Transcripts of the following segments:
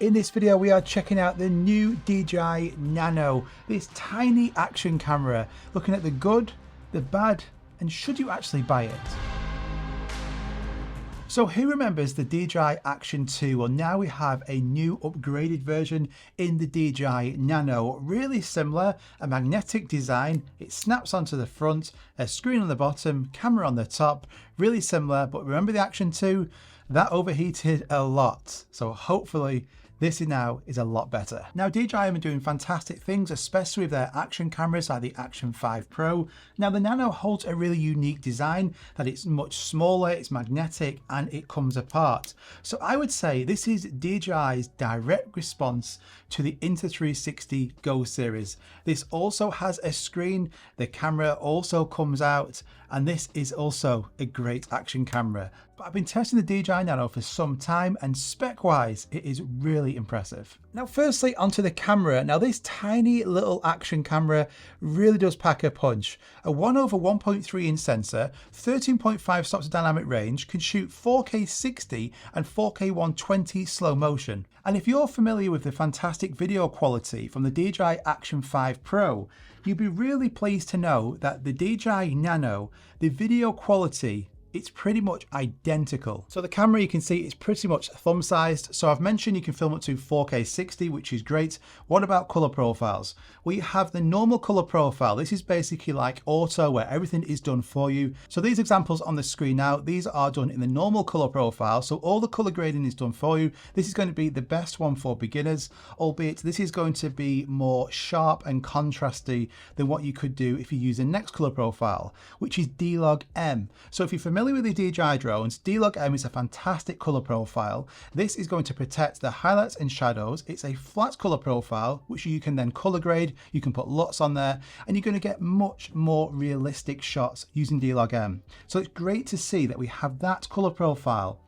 In this video, we are checking out the new DJI Nano, this tiny action camera, looking at the good, the bad, and should you actually buy it? So who remembers the DJI Action 2? Well, now we have a new upgraded version in the DJI Nano. Really similar, a magnetic design. It snaps onto the front, a screen on the bottom, camera on the top. Really similar, but remember the Action 2? That overheated a lot. So hopefully this now is a lot better. Now DJI have been doing fantastic things, especially with their action cameras like the Action 5 Pro. Now the Nano holds a really unique design that it's much smaller, it's magnetic, and it comes apart. So I would say this is DJI's direct response to the Insta360 Go series. This also has a screen, the camera also comes out, and this is also a great action camera. But I've been testing the DJI Nano for some time, and spec-wise, it is really impressive. Now, firstly, onto the camera. Now, this tiny little action camera really does pack a punch. A 1/1.3 inch sensor, 13.5 stops of dynamic range, can shoot 4K 60 and 4K 120 slow motion. And if you're familiar with the fantastic video quality from the DJI Action 5 Pro, you'd be really pleased to know that the DJI Nano, the video quality, it's pretty much identical. So the camera, you can see, is pretty much thumb sized. So I've mentioned you can film up to 4K 60, which is great. What about color profiles? We have the normal color profile. This is basically like auto, where everything is done for you. So these examples on the screen now, these are done in the normal color profile. So all the color grading is done for you. This is going to be the best one for beginners, albeit this is going to be more sharp and contrasty than what you could do if you use the next color profile, which is D-Log M. So if you're familiar with the DJI drones, D-Log M is a fantastic color profile. This is going to protect the highlights and shadows. It's a flat color profile, which you can then color grade. You can put LUTs on there, and you're going to get much more realistic shots using D-Log M. So it's great to see that we have that color profile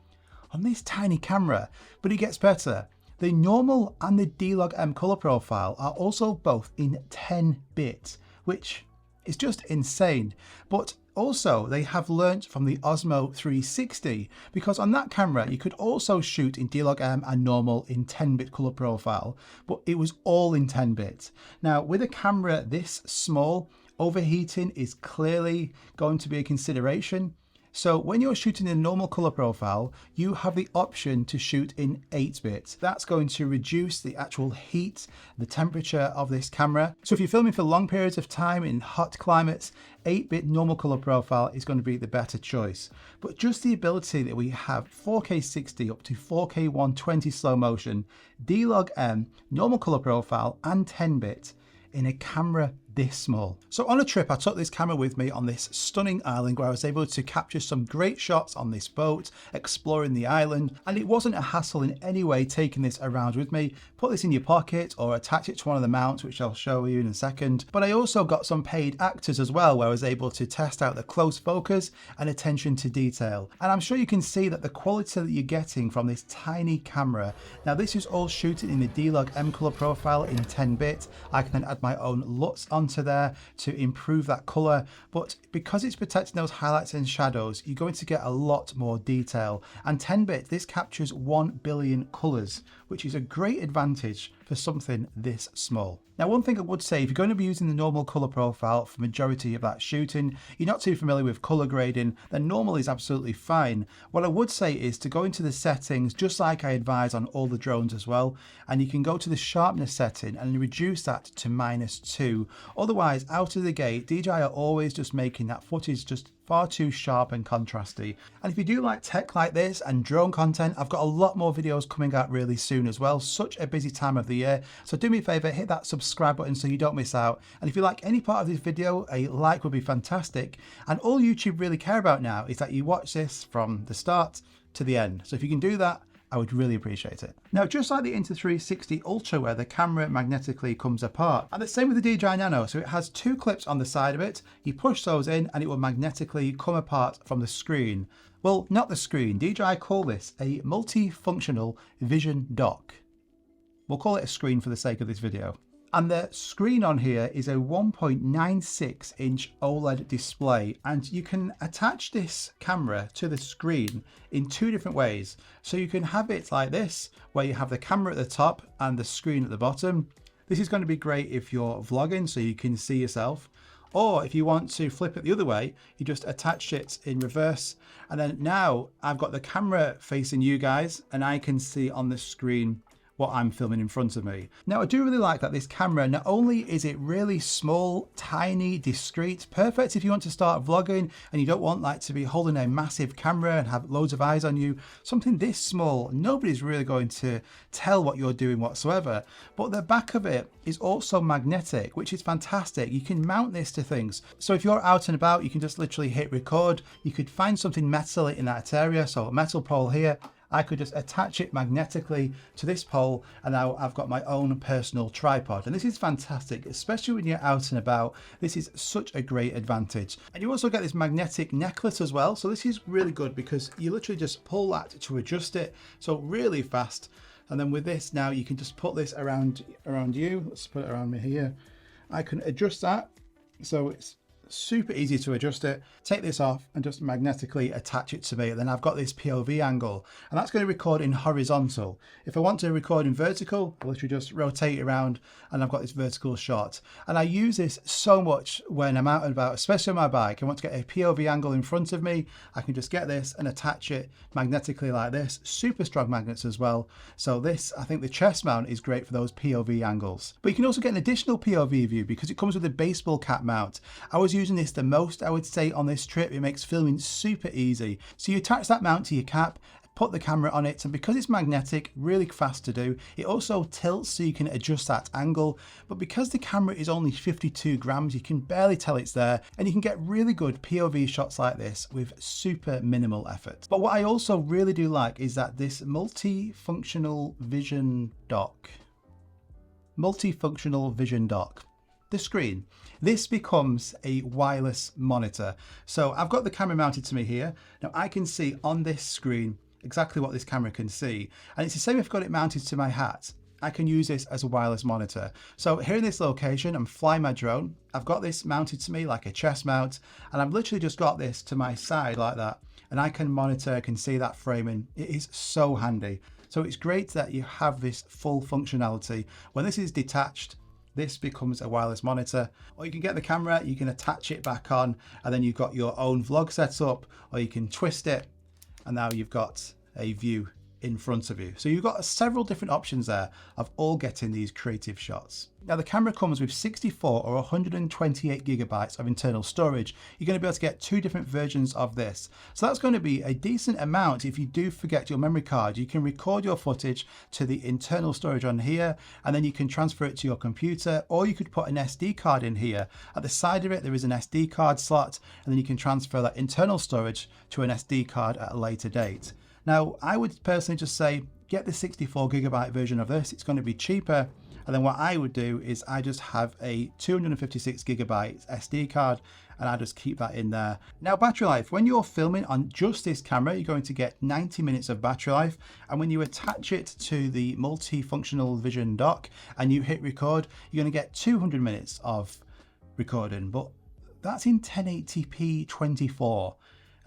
on this tiny camera, but it gets better. The normal and the D-Log M color profile are also both in 10-bit, which is just insane. But also, they have learnt from the Osmo 360, because on that camera you could also shoot in D-Log M and normal in 10-bit color profile, but it was all in 10-bit. Now, with a camera this small, overheating is clearly going to be a consideration. So when you're shooting in normal color profile, you have the option to shoot in 8-bit. That's going to reduce the actual heat, the temperature of this camera. So if you're filming for long periods of time in hot climates, 8-bit normal color profile is going to be the better choice. But just the ability that we have 4K 60 up to 4K 120 slow motion, D-Log M, normal color profile, and 10-bit in a camera this small. So on a trip, I took this camera with me on this stunning island where I was able to capture some great shots on this boat, exploring the island, and it wasn't a hassle in any way taking this around with me. Put this in your pocket or attach it to one of the mounts, which I'll show you in a second. But I also got some paid actors as well, where I was able to test out the close focus and attention to detail. And I'm sure you can see that the quality that you're getting from this tiny camera. Now this is all shooting in the D-Log M color profile in 10-bit. I can then add my own LUTs onto there to improve that color, but because it's protecting those highlights and shadows, you're going to get a lot more detail. And 10-bit, this captures 1 billion colors, which is a great advantage for something this small. Now, one thing I would say, if you're going to be using the normal color profile for majority of that shooting, you're not too familiar with color grading, then normal is absolutely fine. What I would say is to go into the settings, just like I advise on all the drones as well, and you can go to the sharpness setting and reduce that to -2. Otherwise, out of the gate, DJI are always just making that footage just far too sharp and contrasty. And if you do like tech like this and drone content, I've got a lot more videos coming out really soon as well. Such a busy time of the year. So do me a favor, hit that subscribe button so you don't miss out. And if you like any part of this video, a like would be fantastic. And all YouTube really care about now is that you watch this from the start to the end. So if you can do that, I would really appreciate it. Now, just like the Insta360 Ultra, where the camera magnetically comes apart, and the same with the DJI Nano. So it has two clips on the side of it. You push those in and it will magnetically come apart from the screen. Well, not the screen. DJI call this a multifunctional vision dock. We'll call it a screen for the sake of this video. And the screen on here is a 1.96 inch OLED display, and you can attach this camera to the screen in two different ways. So you can have it like this, where you have the camera at the top and the screen at the bottom. This is going to be great if you're vlogging so you can see yourself. Or if you want to flip it the other way, you just attach it in reverse. And then now I've got the camera facing you guys and I can see on the screen what I'm filming in front of me. Now I do really like that this camera, not only is it really small, tiny, discreet, perfect if you want to start vlogging and you don't want like to be holding a massive camera and have loads of eyes on you. Something this small, nobody's really going to tell what you're doing whatsoever. But the back of it is also magnetic, which is fantastic. You can mount this to things. So if you're out and about, you can just literally hit record. You could find something metal in that area. So a metal pole here, I could just attach it magnetically to this pole and now I've got my own personal tripod. And this is fantastic, especially when you're out and about. This is such a great advantage. And you also get this magnetic necklace as well. So this is really good because you literally just pull that to adjust it. So really fast. And then with this now, you can just put this around you. Let's put it around me here. I can adjust that. So it's super easy to adjust it. Take this off and just magnetically attach it to me. And then I've got this POV angle and that's going to record in horizontal. If I want to record in vertical, I'll literally just rotate it around and I've got this vertical shot. And I use this so much when I'm out and about, especially on my bike. I want to get a POV angle in front of me. I can just get this and attach it magnetically like this. Super strong magnets as well. So this, I think the chest mount is great for those POV angles. But you can also get an additional POV view because it comes with a baseball cap mount. I was using this the most, I would say, on this trip. It makes filming super easy. So you attach that mount to your cap, put the camera on it, and because it's magnetic, really fast to do. It also tilts so you can adjust that angle, but because the camera is only 52 grams, you can barely tell it's there, and you can get really good POV shots like this with super minimal effort. But what I also really do like is that this multifunctional vision dock, the screen, this becomes a wireless monitor. So I've got the camera mounted to me here. Now I can see on this screen exactly what this camera can see. And it's the same if I've got it mounted to my hat. I can use this as a wireless monitor. So here in this location, I'm flying my drone. I've got this mounted to me like a chest mount, and I've literally just got this to my side like that. And I can monitor, I can see that framing. It is so handy. So it's great that you have this full functionality. When this is detached, this becomes a wireless monitor. Or you can get the camera, you can attach it back on, and then you've got your own vlog setup, or you can twist it, and now you've got a view in front of you. So you've got several different options there of all getting these creative shots. Now the camera comes with 64 or 128 gigabytes of internal storage. You're going to be able to get two different versions of this. So that's going to be a decent amount. If you do forget your memory card, you can record your footage to the internal storage on here, and then you can transfer it to your computer, or you could put an SD card in here. At the side of it, there is an SD card slot, and then you can transfer that internal storage to an SD card at a later date. Now, I would personally just say, get the 64 gigabyte version of this. It's going to be cheaper. And then what I would do is I just have a 256 gigabyte SD card and I just keep that in there. Now, battery life, when you're filming on just this camera, you're going to get 90 minutes of battery life. And when you attach it to the multifunctional vision dock and you hit record, you're going to get 200 minutes of recording, but that's in 1080p 24.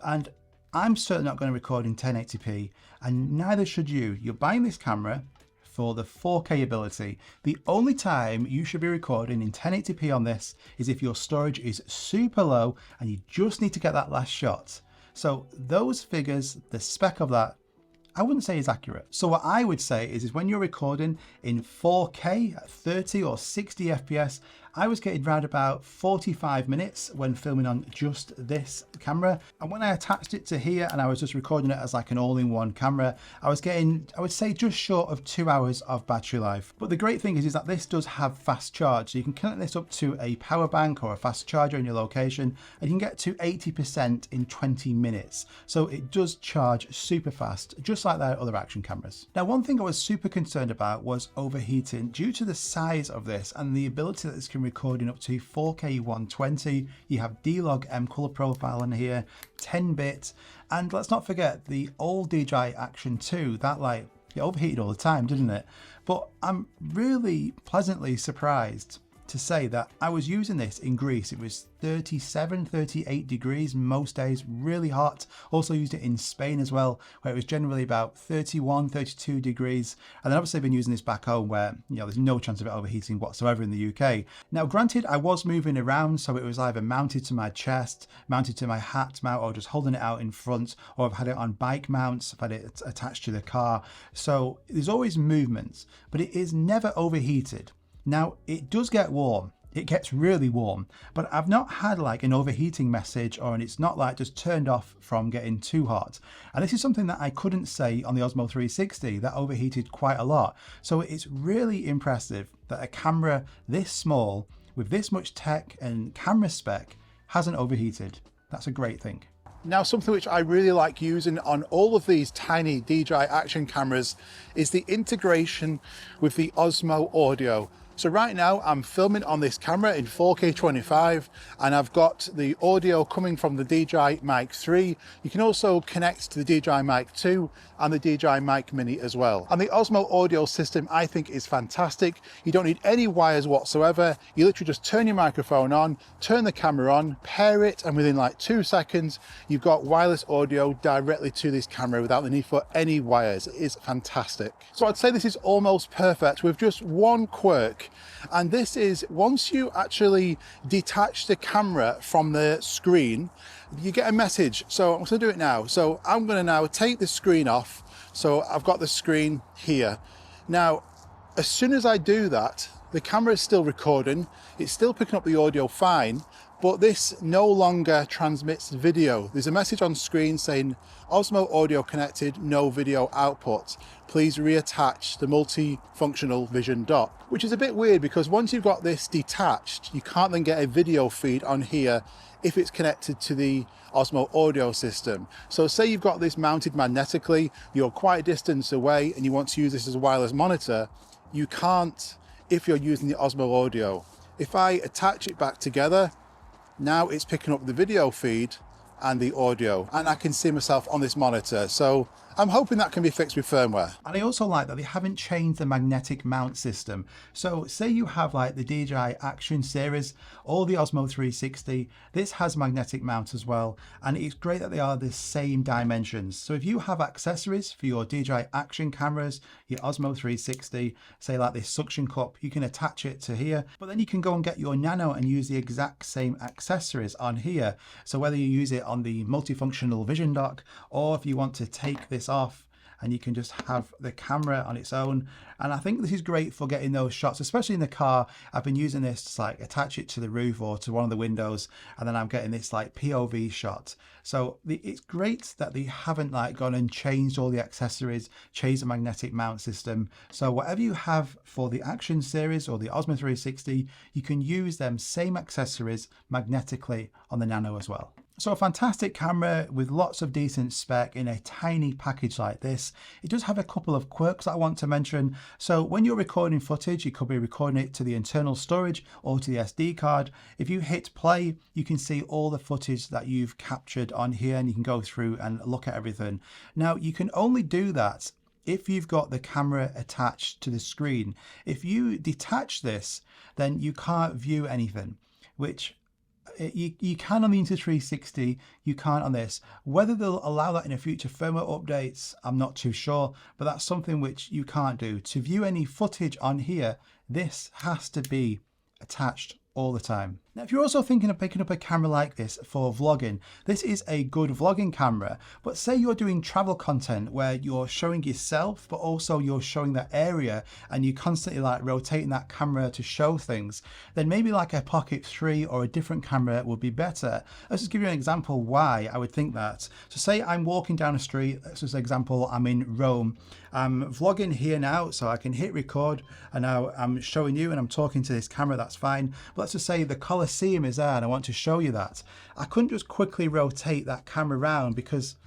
And I'm certainly not going to record in 1080p, and neither should you. You're buying this camera for the 4K ability. The only time you should be recording in 1080p on this is if your storage is super low and you just need to get that last shot. So those figures, the spec of that, I wouldn't say is accurate. So what I would say is when you're recording in 4K at 30 or 60 FPS, I was getting around about 45 minutes when filming on just this camera. And when I attached it to here and I was just recording it as like an all-in-one camera, I was getting, I would say, just short of 2 hours of battery life. But the great thing is that this does have fast charge. So you can connect this up to a power bank or a fast charger in your location, and you can get to 80% in 20 minutes. So it does charge super fast, just like their other action cameras. Now, one thing I was super concerned about was overheating due to the size of this and the ability that this can recording up to 4K 120. You have D-Log M color profile in here, 10-bit, and let's not forget the old DJI Action 2, that like it overheated all the time, didn't it? But I'm really pleasantly surprised to say that I was using this in Greece. It was 37, 38 degrees most days, really hot. Also used it in Spain as well, where it was generally about 31, 32 degrees. And then obviously I've been using this back home where, you know, there's no chance of it overheating whatsoever in the UK. Now, granted, I was moving around, so it was either mounted to my chest, mounted to my hat mount, or just holding it out in front, or I've had it on bike mounts, I've had it attached to the car. So there's always movements, but it is never overheated. Now, it does get warm. It gets really warm, but I've not had like an overheating message, or it's not like just turned off from getting too hot. And this is something that I couldn't say on the Osmo 360 that overheated quite a lot. So it's really impressive that a camera this small with this much tech and camera spec hasn't overheated. That's a great thing. Now, something which I really like using on all of these tiny DJI action cameras is the integration with the Osmo audio. So right now I'm filming on this camera in 4K 25 and I've got the audio coming from the DJI Mic 3. You can also connect to the DJI Mic 2 and the DJI Mic Mini as well. And the Osmo audio system I think is fantastic. You don't need any wires whatsoever. You literally just turn your microphone on, turn the camera on, pair it, and within like 2 seconds you've got wireless audio directly to this camera without the need for any wires. It is fantastic. So I'd say this is almost perfect with just one quirk. And this is, once you actually detach the camera from the screen, you get a message. So I'm going to do it now. So I'm going to now take the screen off. So I've got the screen here. Now, as soon as I do that, the camera is still recording. It's still picking up the audio fine, but this no longer transmits video. There's a message on screen saying Osmo audio connected, no video output. Please reattach the multifunctional vision dock, which is a bit weird because once you've got this detached, you can't then get a video feed on here if it's connected to the Osmo audio system. So say you've got this mounted magnetically, you're quite a distance away and you want to use this as a wireless monitor, you can't if you're using the Osmo audio. If I attach it back together, now it's picking up the video feed and the audio, and I can see myself on this monitor. So I'm hoping that can be fixed with firmware. And I also like that they haven't changed the magnetic mount system. So say you have like the DJI Action series or the Osmo 360, this has magnetic mount as well. And it's great that they are the same dimensions. So if you have accessories for your DJI Action cameras, your Osmo 360, say like this suction cup, you can attach it to here, but then you can go and get your Nano and use the exact same accessories on here. So whether you use it on the multifunctional vision dock, or if you want to take this off and you can just have the camera on its own. And I think this is great for getting those shots, especially in the car. I've been using this to like attach it to the roof or to one of the windows, and then I'm getting this like POV shot. So it's great that they haven't like gone and changed all the accessories, changed the magnetic mount system. So whatever you have for the Action series or the Osmo 360, you can use them same accessories magnetically on the Nano as well. So a fantastic camera with lots of decent spec in a tiny package like this. It does have a couple of quirks that I want to mention. So when you're recording footage, you could be recording it to the internal storage or to the SD card. If you hit play, you can see all the footage that you've captured on here, and you can go through and look at everything. Now, you can only do that if you've got the camera attached to the screen. If you detach this, then you can't view anything, which you can on the Insta360, you can't on this. Whether they'll allow that in a future firmware updates, I'm not too sure, but that's something which you can't do. To view any footage on here, this has to be attached all the time. Now, if you're also thinking of picking up a camera like this for vlogging, this is a good vlogging camera. But say you're doing travel content where you're showing yourself, but also you're showing that area and you're constantly like rotating that camera to show things, then maybe like a Pocket 3 or a different camera would be better. Let's just give you an example why I would think that. So say I'm walking down a street, let's just example, I'm in Rome. I'm vlogging here now, so I can hit record, and now I'm showing you and I'm talking to this camera, that's fine. But let's just say the Colosseum is there and I want to show you that. I couldn't just quickly rotate that camera around because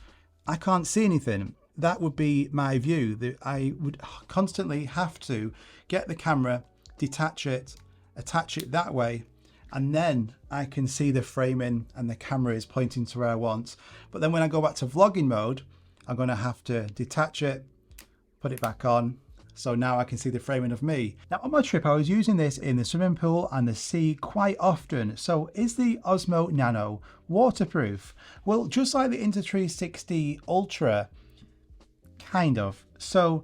I can't see anything. That would be my view. I would constantly have to get the camera, detach it, attach it that way, and then I can see the framing and the camera is pointing to where I want. But then when I go back to vlogging mode, I'm going to have to detach it, put it back on. So now I can see the framing of me. Now on my trip, I was using this in the swimming pool and the sea quite often. So is the Osmo Nano waterproof? Well, just like the Insta360 Ultra, kind of. So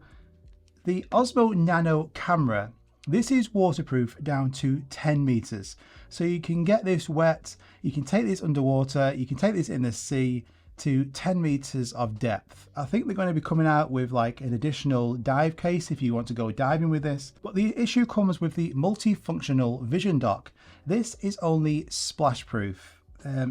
the Osmo Nano camera, this is waterproof down to 10 meters. So you can get this wet, you can take this underwater, you can take this in the sea to 10 meters of depth. I think they're going to be coming out with like an additional dive case if you want to go diving with this. But the issue comes with the multifunctional vision dock. This is only splash proof.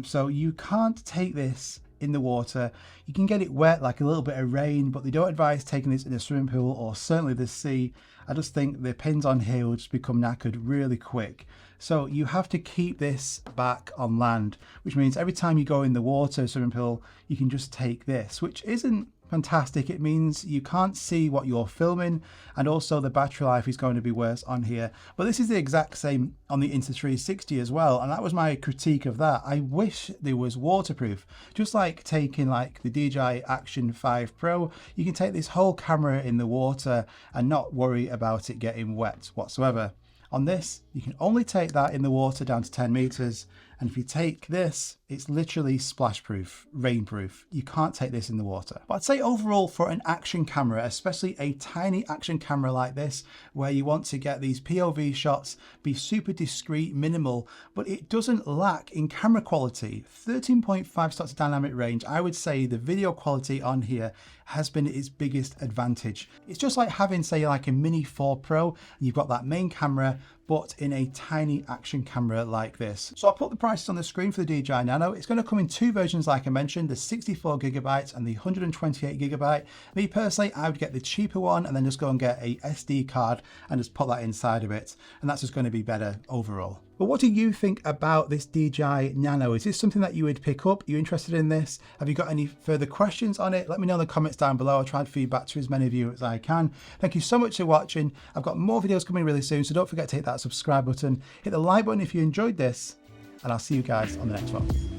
So you can't take this in the water. You can get it wet, like a little bit of rain, but they don't advise taking this in a swimming pool or certainly the sea. I just think the pins on here will just become knackered really quick. So you have to keep this back on land, which means every time you go in the water, swimming pool, you can just take this, which isn't fantastic. It means you can't see what you're filming, and also the battery life is going to be worse on here. But this is the exact same on the Insta360 as well, and that was my critique of that. I wish there was waterproof. Just like taking like the DJI Action 5 Pro, you can take this whole camera in the water and not worry about it getting wet whatsoever. On this, you can only take that in the water down to 10 meters. And if you take this, it's literally splash proof, rain proof. You can't take this in the water. But I'd say overall for an action camera, especially a tiny action camera like this, where you want to get these POV shots, be super discreet, minimal, but it doesn't lack in camera quality. 13.5 shots of dynamic range. I would say the video quality on here has been its biggest advantage. It's just like having, say, like a Mini 4 Pro, and you've got that main camera, but in a tiny action camera like this. So I'll put the prices on the screen for the DJI Nano. It's going to come in two versions, like I mentioned, the 64GB and the 128GB. Me personally, I would get the cheaper one and then just go and get a SD card and just put that inside of it. And that's just going to be better overall. But what do you think about this DJI Nano? Is this something that you would pick up? Are you interested in this? Have you got any further questions on it? Let me know in the comments down below. I'll try and feed back to as many of you as I can. Thank you so much for watching. I've got more videos coming really soon, so don't forget to hit that subscribe button. Hit the like button if you enjoyed this, and I'll see you guys on the next one.